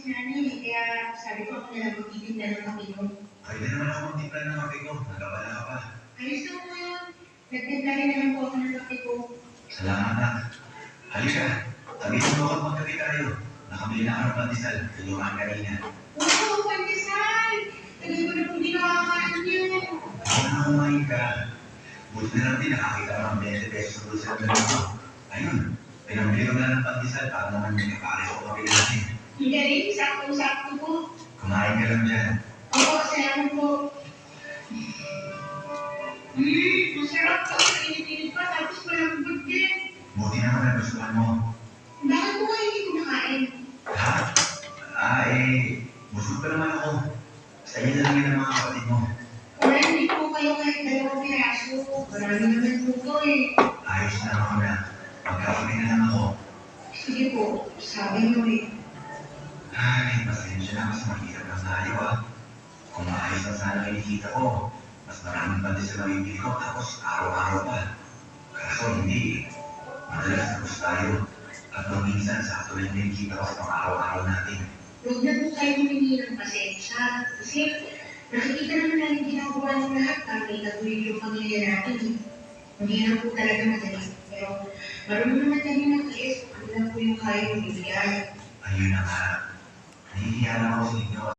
nanay, kaya sabi ko ako na lang magtitinda ng kape ko. Pwede naman ako magtimpla ng kape ko. Nagabala ka pa. Ayos lang mo yun. Nagtimpla rin naman po ako ng kape ko. Salamat na. Halika. Sabihin mo ako magkape tayo. Nakamili na ako ng pandesal. Tulungan kanina. Oo, pandesal! Tagal ko na pong ginawaan yun. Ako na kumain ka. Buti na lang din nakakita ko ng 20 pesos sa bulsa ng dalawa. Ayun. Pinamili ko na ng pandesal para naman may kapares ko kapila natin. Ang galing, sakto-sakto po. Kumain ka lang dyan. Oo, salamat po. Masarap to. Init-init pa, tapos malambot din. Buti naman nagustuhan mo. Bakit po kayo hindi kumakain? Ha? Busog pa naman ako. Sa inyo na lang yun ang mga kapatid mo. Wala, hindi po kayo kahit dalawang piraso. Marami naman po to eh. Ayos na ako na. Magkakape na lang ako. Sige po, sabi mo eh. Ay, pasensya na kasi mahirap lang tayo ah. Kung maayos na sana kinikita ko, mas maraming pandesal ang bibili ko tapos araw-araw pa. Kaso hindi. Madalas tapos tayo. At nung minsan, sakto lang yung kinikita ko sa pang-araw-araw natin. Huwag na po kayo humingi ng pasensya. Kasi nakikita naman natin ginagawa ng lahat para may taguyod yung pamilya natin. Mahirap po talaga madali. Pero marunong naman kami ng tiis. Ano lang po yung kaya yung bibigyan. Ayun na nga. Nahihiya lang ako sa inyo.